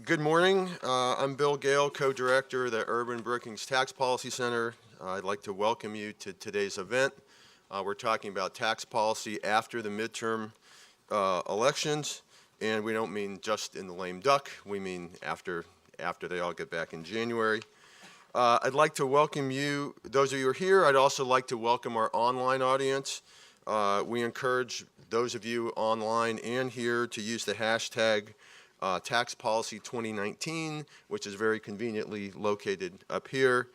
Good morning. I'm Bill Gale, co-director of the Urban-Brookings Tax Policy Center. I'd like to welcome you to today's event. We're talking about tax policy after the midterm elections, and we don't mean just in the lame duck. We mean after they all get back in January. I'd like to welcome you, those of you who are here. I'd also like to welcome our online audience. We encourage those of you online and here to use the hashtag Tax Policy 2019, which is very conveniently located up here,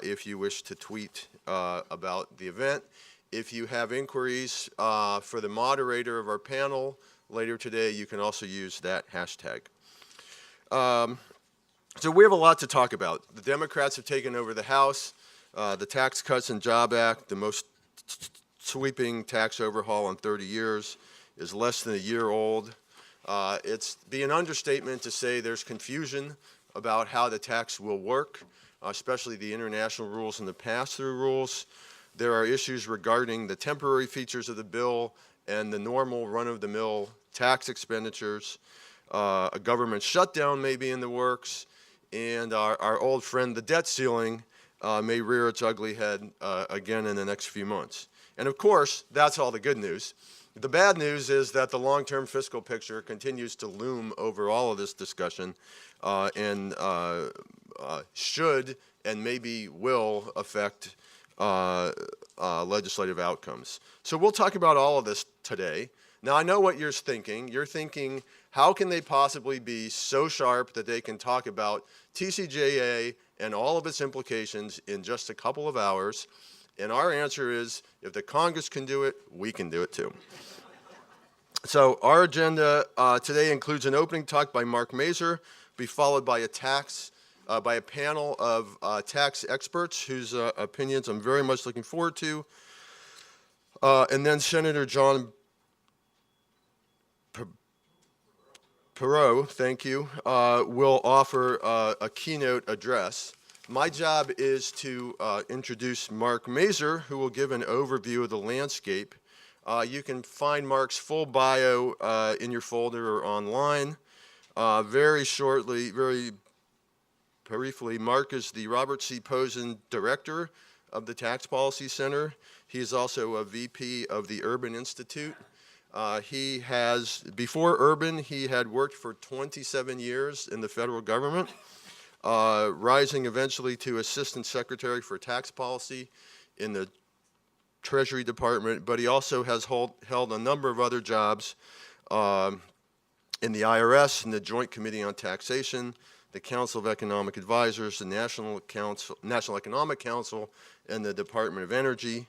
if you wish to tweet about the event. If you have inquiries for the moderator of our panel later today, you can also use that hashtag. So we have a lot to talk about. The Democrats have taken over the House. The Tax Cuts and Job Act, the most sweeping tax overhaul in 30 years, is less than a year old. It's be an understatement to say there's confusion about how the tax will work, especially the international rules and the pass-through rules. There are issues regarding the temporary features of the bill and the normal run-of-the-mill tax expenditures. A government shutdown may be in the works, and our old friend, the debt ceiling, may rear its ugly head again in the next few months. And of course, that's all the good news. The bad news is that the long-term fiscal picture continues to loom over all of this discussion and should and maybe will affect legislative outcomes. So we'll talk about all of this today. Now, I know what you're thinking. You're thinking, how can they possibly be so sharp that they can talk about TCJA and all of its implications in just a couple of hours? And our answer is, if the Congress can do it, we can do it too. So our agenda today includes an opening talk by Mark Mazur, be followed by a panel of tax experts whose opinions I'm very much looking forward to. And then Senator John Perot, thank you, will offer a keynote address. My job is to introduce Mark Mazur, who will give an overview of the landscape. You can find Mark's full bio in your folder or online. Very shortly, very briefly, Mark is the Robert C. Posen Director of the Tax Policy Center. He is also a VP of the Urban Institute. He has, before Urban, he had worked for 27 years in the federal government, rising eventually to Assistant Secretary for Tax Policy in the Treasury Department, but he also has held a number of other jobs in the IRS, in the Joint Committee on Taxation, the Council of Economic Advisors, the National Economic Council, and the Department of Energy.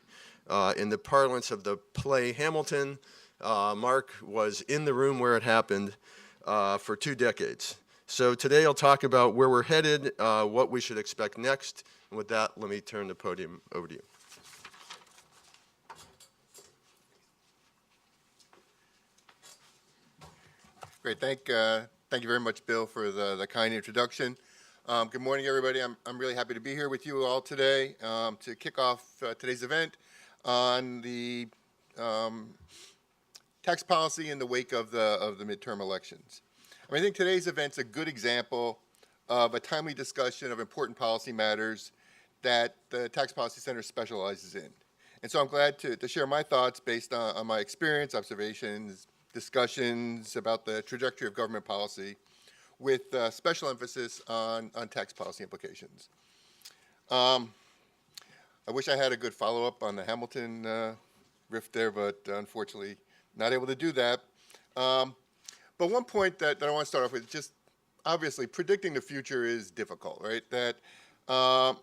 In the parlance of the play Hamilton, Mark was in the room where it happened for 2 decades. So today I'll talk about where we're headed, what we should expect next, and with that, let me turn the podium over to you. Great, thank you very much, Bill, for the kind introduction. Good morning, everybody. I'm really happy to be here with you all today to kick off today's event on the tax policy in the wake of the midterm elections. I think today's event's a good example of a timely discussion of important policy matters that the Tax Policy Center specializes in. And so I'm glad to share my thoughts based on my experience, observations, discussions about the trajectory of government policy with special emphasis on tax policy implications. I wish I had a good follow-up on the Hamilton riff there, but unfortunately not able to do that. But one point that I want to start off with, just obviously predicting the future is difficult, right? That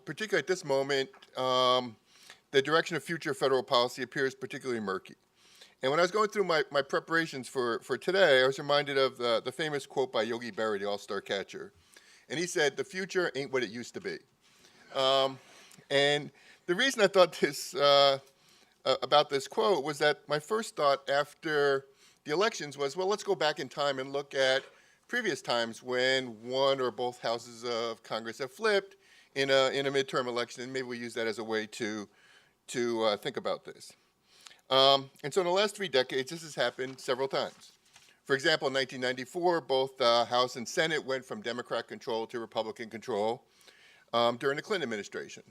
particularly at this moment, the direction of future federal policy appears particularly murky. And when I was going through my preparations for today, I was reminded of the famous quote by Yogi Berra, the all-star catcher. And he said, "The future ain't what it used to be." And the reason I thought this about this quote was that my first thought after the elections was, well, let's go back in time and look at previous times when one or both houses of Congress have flipped in a midterm election, and maybe we use that as a way to think about this. And so in the last 3 decades, this has happened several times, For example, in 1994, both the House and Senate went from Democrat control to Republican control during the Clinton administration.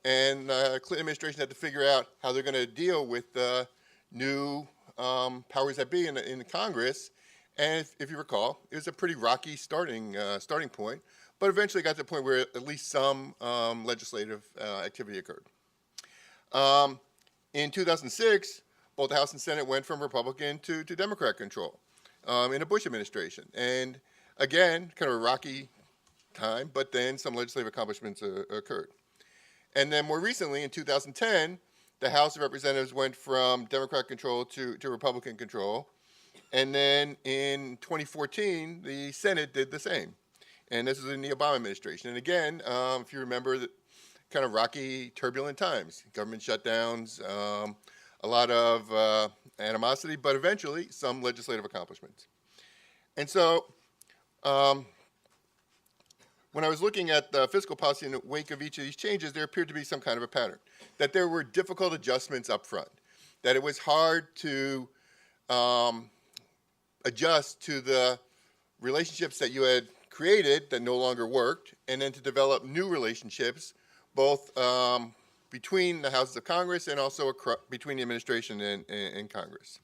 And the Clinton administration had to figure out how they're going to deal with the new powers that be in Congress. And if you recall, it was a pretty rocky starting point, but eventually got to the point where at least some legislative activity occurred. In 2006, both the House and Senate went from Republican to Democrat control in a Bush administration. And again, kind of a rocky time, but then some legislative accomplishments occurred. And then more recently, in 2010, the House of Representatives went from Democrat control to Republican control. And then in 2014, the Senate did the same. And this was in the Obama administration. And again, if you remember, the kind of rocky, turbulent times, government shutdowns, a lot of animosity, but eventually some legislative accomplishments. And so when I was looking at the fiscal policy in the wake of each of these changes, there appeared to be some kind of a pattern, that there were difficult adjustments up front, that it was hard to adjust to the relationships that you had created that no longer worked, and then to develop new relationships, both between the houses of Congress and also between the administration and Congress.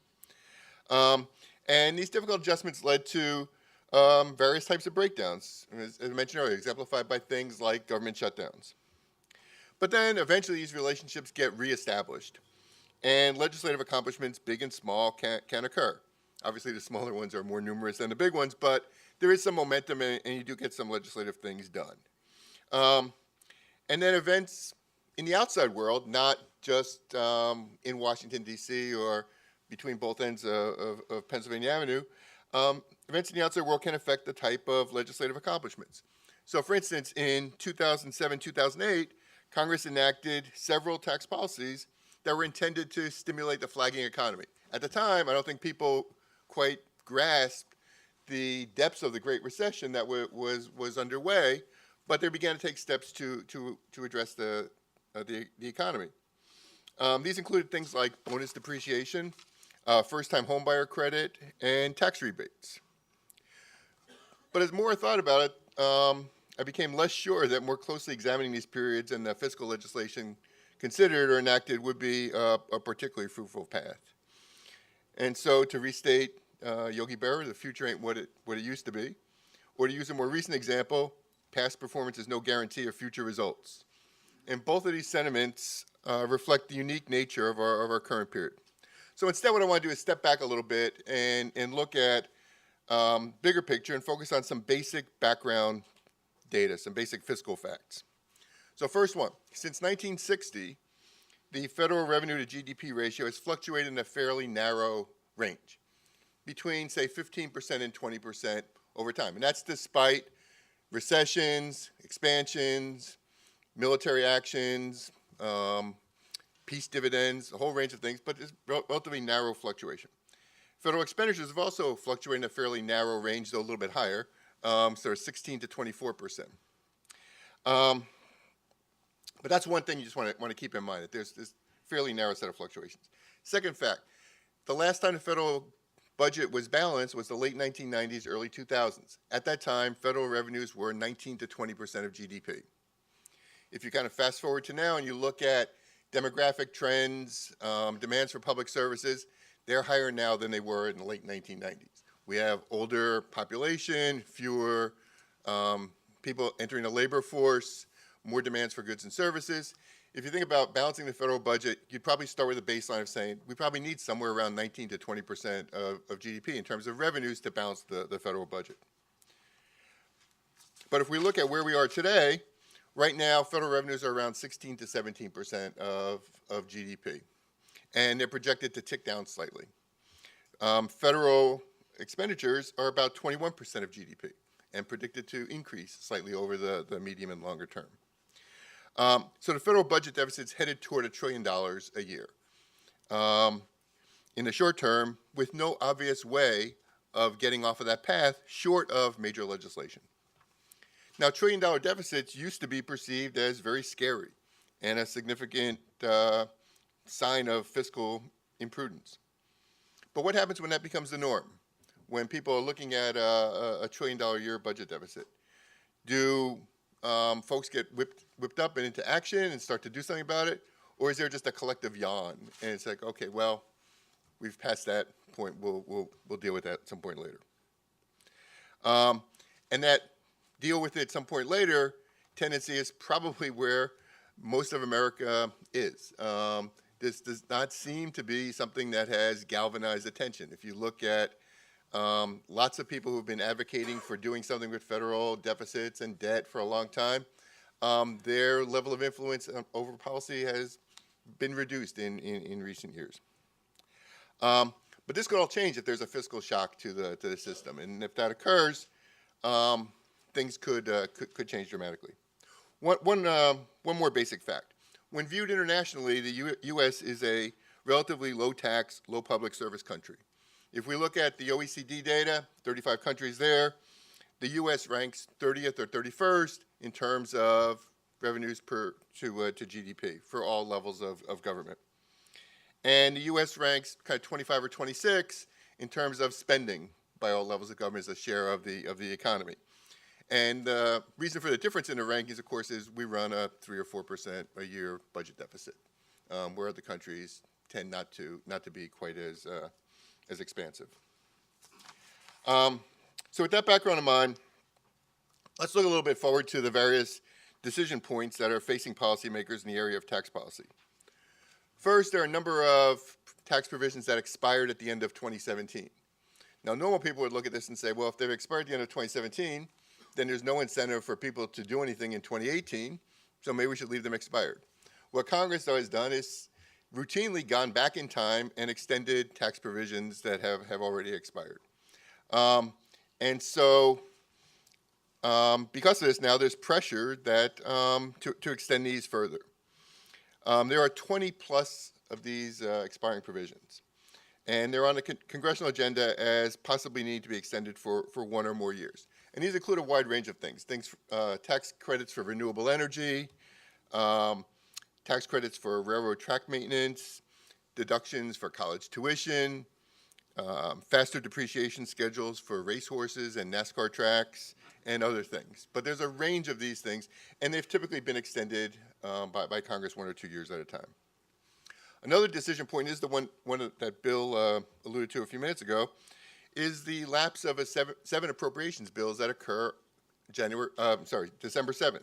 And these difficult adjustments led to various types of breakdowns, as I mentioned earlier, exemplified by things like government shutdowns. But then eventually these relationships get reestablished, and legislative accomplishments, big and small, can occur. Obviously, the smaller ones are more numerous than the big ones, but there is some momentum, and you do get some legislative things done. And then events in the outside world, not just in Washington, D.C., or between both ends of Pennsylvania Avenue, events in the outside world can affect the type of legislative accomplishments. So, for instance, in 2007, 2008, Congress enacted several tax policies that were intended to stimulate the flagging economy. At the time, I don't think people quite grasped the depths of the Great Recession that was underway, but they began to take steps to address the economy. These included things like bonus depreciation, first-time homebuyer credit, and tax rebates. But as more I thought about it, I became less sure that more closely examining these periods and the fiscal legislation considered or enacted would be a particularly fruitful path. And so, to restate Yogi Berra, the future ain't what it used to be, or to use a more recent example, past performance is no guarantee of future results. And both of these sentiments reflect the unique nature of our current period. So instead, what I want to do is step back a little bit and look at bigger picture and focus on some basic background data, some basic fiscal facts. So first one, since 1960, the federal revenue to GDP ratio has fluctuated in a fairly narrow range, between, say, 15% and 20% over time. And that's despite recessions, expansions, military actions, peace dividends, a whole range of things, but it's relatively narrow fluctuation. Federal expenditures have also fluctuated in a fairly narrow range, though a little bit higher, so 16 to 24%. But that's one thing you just want to keep in mind, that there's this fairly narrow set of fluctuations. Second fact, the last time the federal budget was balanced was the late 1990s, early 2000s. At that time, federal revenues were 19 to 20% of GDP. If you kind of fast forward to now and you look at demographic trends, demands for public services, they're higher now than they were in the late 1990s. We have older population, fewer people entering the labor force, more demands for goods and services. If you think about balancing the federal budget, you'd probably start with a baseline of saying we probably need somewhere around 19 to 20% of GDP in terms of revenues to balance the federal budget. But if we look at where we are today, right now federal revenues are around 16 to 17% of GDP, and they're projected to tick down slightly. Federal expenditures are about 21% of GDP and predicted to increase slightly over the medium and longer term. So the federal budget deficit is headed toward $1 trillion a year in the short term, with no obvious way of getting off of that path short of major legislation. Now, $1 trillion deficits used to be perceived as very scary and a significant sign of fiscal imprudence. But what happens when that becomes the norm? when people are looking at a $1 trillion a year budget deficit? Do folks get whipped up and into action and start to do something about it? Or is there just a collective yawn? And it's like, okay, well, we've passed that point. We'll deal with that at some point later. And that deal with it at some point later tendency is probably where most of America is. This does not seem to be something that has galvanized attention. If you look at lots of people who've been advocating for doing something with federal deficits and debt for a long time, their level of influence over policy has been reduced in recent years. But this could all change if there's a fiscal shock to the system, and if that occurs, things could change dramatically. One more basic fact: when viewed internationally, the U.S. is a relatively low-tax, low public service country. If we look at the OECD data, 35 countries there, the U.S. ranks 30th or 31st in terms of revenues to GDP for all levels of government. And the U.S. ranks kind of 25 or 26 in terms of spending by all levels of government as a share of the economy. And the reason for the difference in the rankings, of course, is we run a 3 or 4% a year budget deficit, where other countries tend not to be quite as expansive. So with that background in mind, let's look a little bit forward to the various decision points that are facing policymakers in the area of tax policy. First, there are a number of tax provisions that expired at the end of 2017. Now, normal people would look at this and say, well, if they've expired at the end of 2017, then there's no incentive for people to do anything in 2018, so maybe we should leave them expired. What Congress, though, has done is routinely gone back in time and extended tax provisions that have already expired. And so because of this, now there's pressure that to extend these further. There are 20 plus of these expiring provisions, and they're on the congressional agenda as possibly need to be extended for 1 or more years. And these include a wide range of things, tax credits for renewable energy, tax credits for railroad track maintenance, deductions for college tuition, faster depreciation schedules for racehorses and NASCAR tracks, and other things. But there's a range of these things, and they've typically been extended by Congress 1 or 2 years at a time. Another decision point is the one that Bill alluded to a few minutes ago, is the lapse of seven appropriations bills that occur December 7th.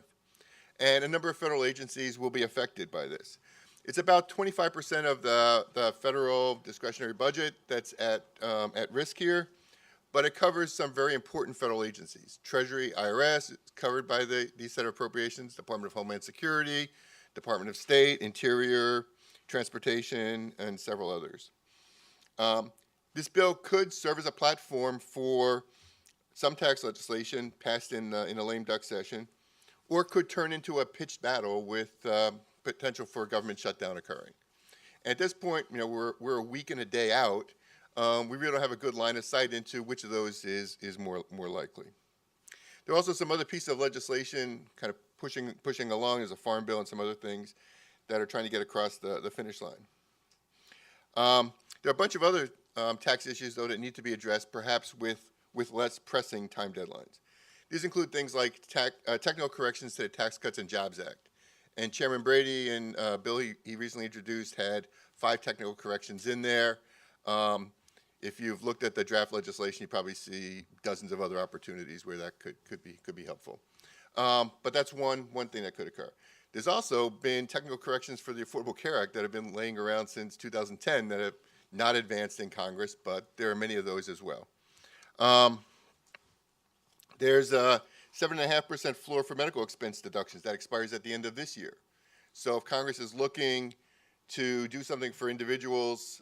And a number of federal agencies will be affected by this. It's about 25% of the federal discretionary budget that's at risk here, but it covers some very important federal agencies. Treasury, IRS is covered by these set of appropriations, Department of Homeland Security, Department of State, Interior, Transportation, and several others. This bill could serve as a platform for some tax legislation passed in a lame duck session, or could turn into a pitched battle with potential for a government shutdown occurring. At this point, we're a week and a day out. We really don't have a good line of sight into which of those is more likely. There are also some other pieces of legislation kind of pushing along. There's a farm bill and some other things that are trying to get across the finish line. There are a bunch of other tax issues, though, that need to be addressed, perhaps with less pressing time deadlines. These include things like technical corrections to the Tax Cuts and Jobs Act. And Chairman Brady and bill he recently introduced had 5 technical corrections in there. If you've looked at the draft legislation, you probably see dozens of other opportunities where that could be helpful. But that's one thing that could occur. There's also been technical corrections for the Affordable Care Act that have been laying around since 2010 that have not advanced in Congress, but there are many of those as well. There's a 7.5% floor for medical expense deductions that expires at the end of this year. So if Congress is looking to do something for individuals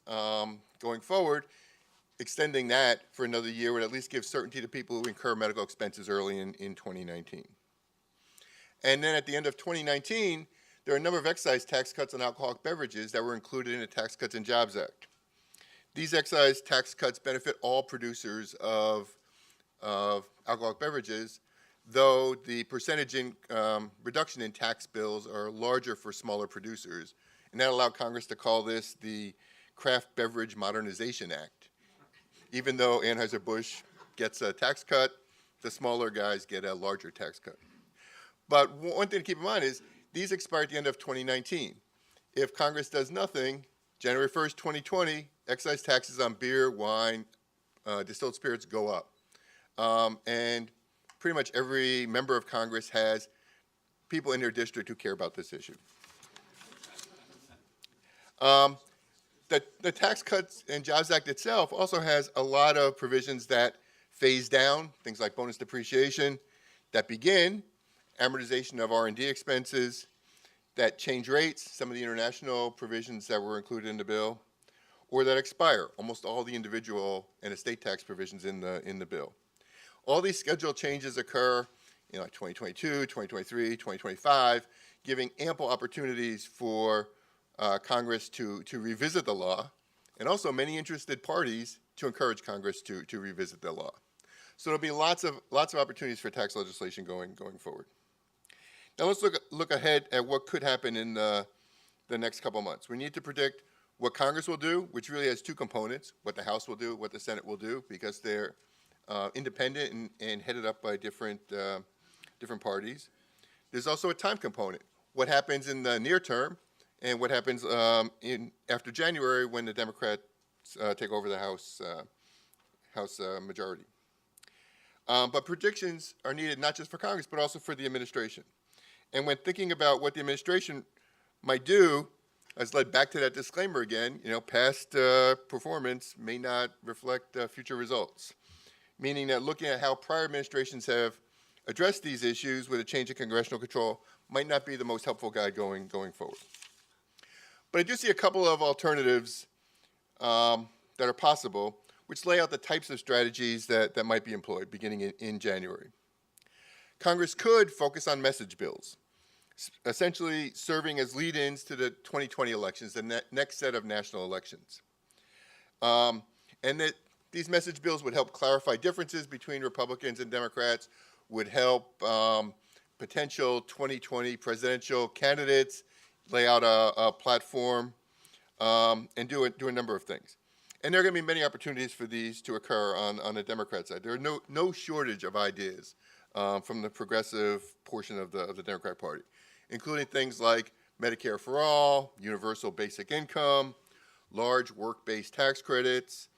going forward, extending that for another year would at least give certainty to people who incur medical expenses early in 2019. And then at the end of 2019, there are a number of excise tax cuts on alcoholic beverages that were included in the Tax Cuts and Jobs Act. These excise tax cuts benefit all producers of alcoholic beverages, though the percentage reduction in tax bills are larger for smaller producers. And that allowed Congress to call this the Craft Beverage Modernization Act. Even though Anheuser-Busch gets a tax cut, the smaller guys get a larger tax cut. But one thing to keep in mind is these expire at the end of 2019. If Congress does nothing, January 1st, 2020, excise taxes on beer, wine, distilled spirits go up. And pretty much every member of Congress has people in their district who care about this issue. The Tax Cuts and Jobs Act itself also has a lot of provisions that phase down, things like bonus depreciation, that begin amortization of R&D expenses, that change rates, some of the international provisions that were included in the bill, or that expire, almost all the individual and estate tax provisions in the bill. All these schedule changes occur in like 2022, 2023, 2025, giving ample opportunities for Congress to revisit the law, and also many interested parties to encourage Congress to revisit the law. So there'll be lots of opportunities for tax legislation going forward. Now let's look ahead at what could happen in the next couple months. We need to predict what Congress will do, which really has two components: what the House will do, what the Senate will do, because they're independent and headed up by different parties. There's also a time component: what happens in the near term, and what happens after January when the Democrats take over the House majority. But predictions are needed not just for Congress, but also for the administration. And when thinking about what the administration might do, I was led back to that disclaimer again. Past performance may not reflect future results, meaning that looking at how prior administrations have addressed these issues with a change in congressional control might not be the most helpful guide going forward. But I do see a couple of alternatives that are possible, which lay out the types of strategies that might be employed beginning in January. Congress could focus on message bills, essentially serving as lead-ins to the 2020 elections, the next set of national elections. And that these message bills would help clarify differences between Republicans and Democrats, would help potential 2020 presidential candidates lay out a platform, and do a number of things. And there are going to be many opportunities for these to occur on the Democrat side. There are no shortage of ideas from the progressive portion of the Democrat Party, including things like Medicare for all, universal basic income, large work-based tax credits,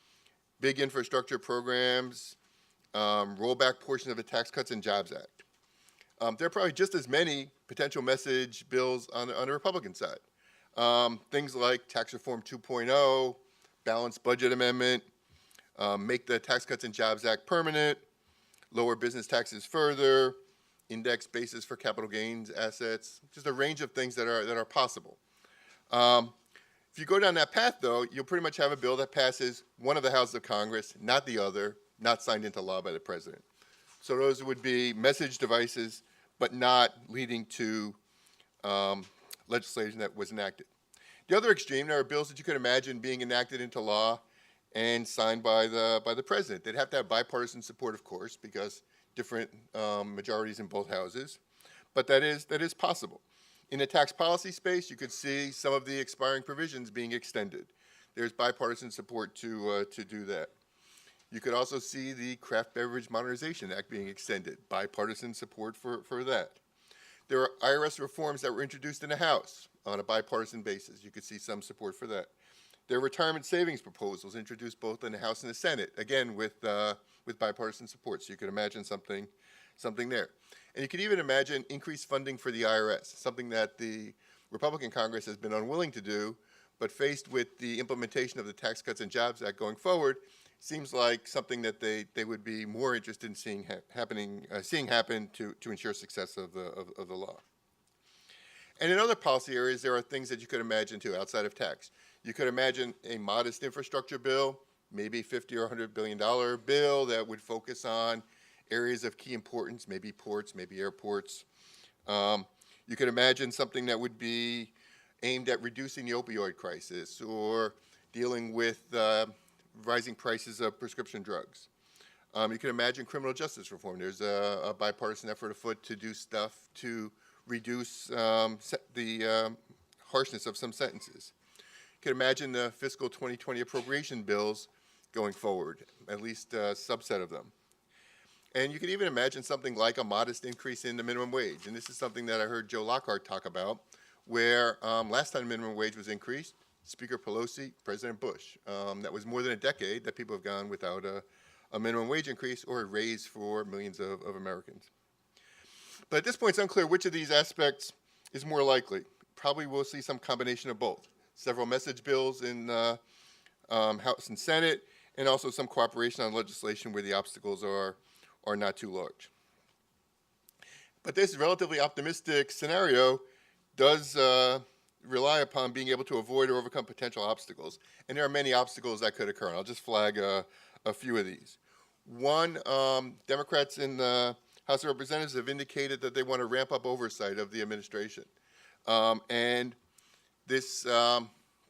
big infrastructure programs, rollback portion of the Tax Cuts and Jobs Act. There are probably just as many potential message bills on the Republican side. Things like Tax Reform 2.0, Balanced Budget Amendment, make the Tax Cuts and Jobs Act permanent, lower business taxes further, index basis for capital gains assets, just a range of things that are possible. If you go down that path, though, you'll pretty much have a bill that passes one of the houses of Congress, not the other, not signed into law by the president. So those would be message devices, but not leading to legislation that was enacted. The other extreme, there are bills that you could imagine being enacted into law and signed by the president. They'd have to have bipartisan support, of course, because different majorities in both houses, but that is possible. In the tax policy space, you could see some of the expiring provisions being extended. There's bipartisan support to do that. You could also see the Craft Beverage Modernization Act being extended, bipartisan support for that. There are IRS reforms that were introduced in the House on a bipartisan basis. You could see some support for that. There are retirement savings proposals introduced both in the House and the Senate, again with bipartisan support. So you could imagine something there. And you could even imagine increased funding for the IRS, something that the Republican Congress has been unwilling to do, but faced with the implementation of the Tax Cuts and Jobs Act going forward, seems like something that they would be more interested in seeing happen to ensure success of the law. And in other policy areas, there are things that you could imagine too, outside of tax. You could imagine a modest infrastructure bill, maybe $50 or $100 billion bill that would focus on areas of key importance, maybe ports, maybe airports. You could imagine something that would be aimed at reducing the opioid crisis or dealing with rising prices of prescription drugs. You can imagine criminal justice reform. There's a bipartisan effort afoot to do stuff to reduce the harshness of some sentences. You can imagine the fiscal 2020 appropriation bills going forward, at least a subset of them. And you can even imagine something like a modest increase in the minimum wage. And this is something that I heard Joe Lockhart talk about, where last time the minimum wage was increased, Speaker Pelosi, President Bush. That was more than a decade that people have gone without a minimum wage increase or a raise for millions of Americans. But at this point, it's unclear which of these aspects is more likely. Probably we'll see some combination of both. Several message bills in House and Senate, and also some cooperation on legislation where the obstacles are not too large. But this relatively optimistic scenario does rely upon being able to avoid or overcome potential obstacles. And there are many obstacles that could occur. And I'll just flag a few of these. One, Democrats in the House of Representatives have indicated that they want to ramp up oversight of the administration. And this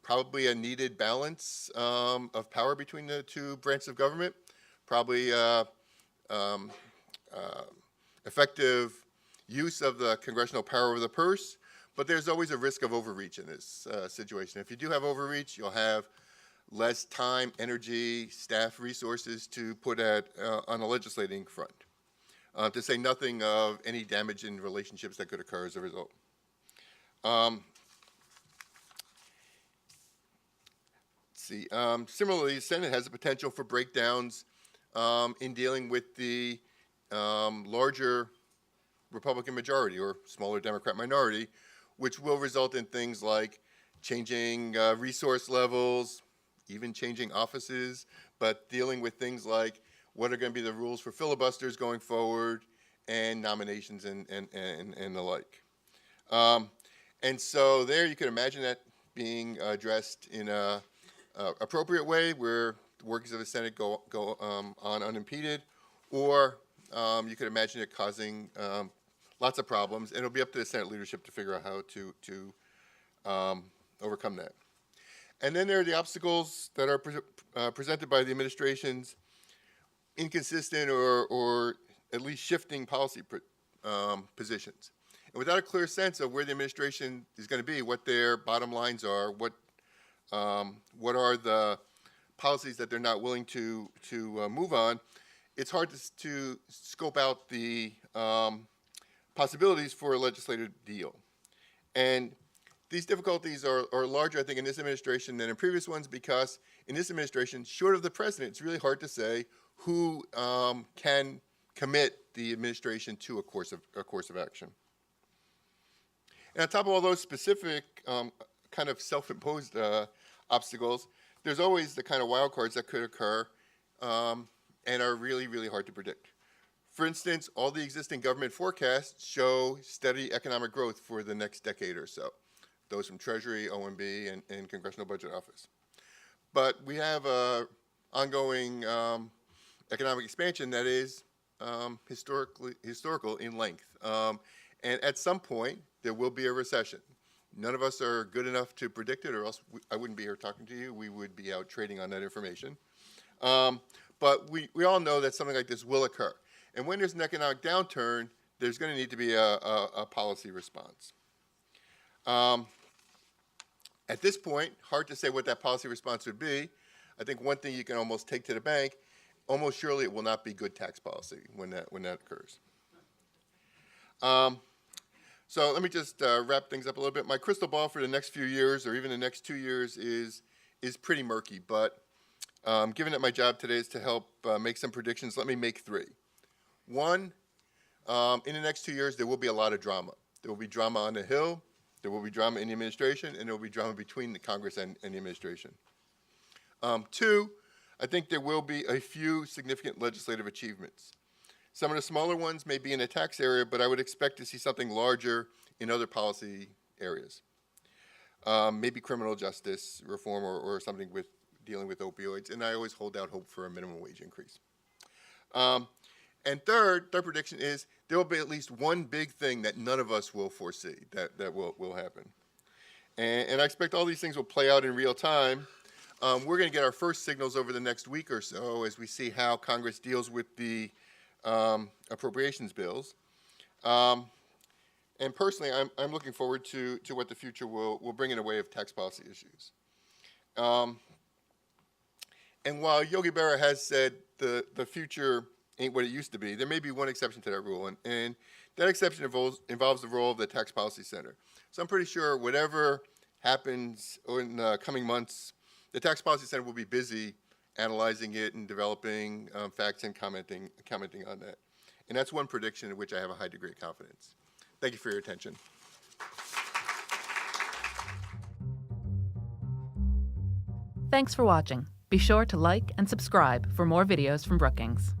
probably a needed balance of power between the two branches of government, probably effective use of the congressional power over the purse, but there's always a risk of overreach in this situation. If you do have overreach, you'll have less time, energy, staff resources to put on the legislating front, to say nothing of any damage in relationships that could occur as a result. Similarly, the Senate has the potential for breakdowns in dealing with the larger Republican majority or smaller Democrat minority, which will result in things like changing resource levels, even changing offices, but dealing with things like what are going to be the rules for filibusters going forward and nominations and the like. And so there you can imagine that being addressed in a appropriate way where the workings of the Senate go on unimpeded, or you could imagine it causing lots of problems, and it'll be up to the Senate leadership to figure out how to overcome that. And then there are the obstacles that are presented by the administration's inconsistent or at least shifting policy positions. And without a clear sense of where the administration is going to be, what their bottom lines are, what are the policies that they're not willing to move on, it's hard to scope out the possibilities for a legislative deal. And these difficulties are larger, I think, in this administration than in previous ones, because in this administration, short of the president, it's really hard to say who can commit the administration to a course of action. And on top of all those specific kind of self-imposed obstacles, there's always the kind of wild cards that could occur and are really, really hard to predict. For instance, all the existing government forecasts show steady economic growth for the next decade or so, those from Treasury, OMB, and Congressional Budget Office. But we have ongoing economic expansion that is historical in length. And at some point, there will be a recession. None of us are good enough to predict it, or else I wouldn't be here talking to you. We would be out trading on that information. But we all know that something like this will occur. And when there's an economic downturn, there's going to need to be a policy response. At this point, hard to say what that policy response would be. I think one thing you can almost take to the bank, almost surely it will not be good tax policy when that occurs. So let me just wrap things up a little bit. My crystal ball for the next few years, or even the next 2 years, is pretty murky. But given that my job today is to help make some predictions, let me make 3. One, in the next 2 years, there will be a lot of drama. There will be drama on the Hill, there will be drama in the administration, and there will be drama between the Congress and the administration. 2, I think there will be a few significant legislative achievements. Some of the smaller ones may be in the tax area, but I would expect to see something larger in other policy areas. Maybe criminal justice reform or something with dealing with opioids, and I always hold out hope for a minimum wage increase. And third prediction is there will be at least one big thing that none of us will foresee that will happen. And I expect all these things will play out in real time. We're going to get our first signals over the next week or so as we see how Congress deals with the appropriations bills. And personally, I'm looking forward to what the future will bring in the way of tax policy issues. And while Yogi Berra has said the future ain't what it used to be, there may be one exception to that rule, and that exception involves the role of the Tax Policy Center. So I'm pretty sure whatever happens in the coming months, the Tax Policy Center will be busy analyzing it and developing facts and commenting on that. And that's one prediction in which I have a high degree of confidence. Thank you for your attention. Thanks for watching. Be sure to like and subscribe for more videos from Brookings.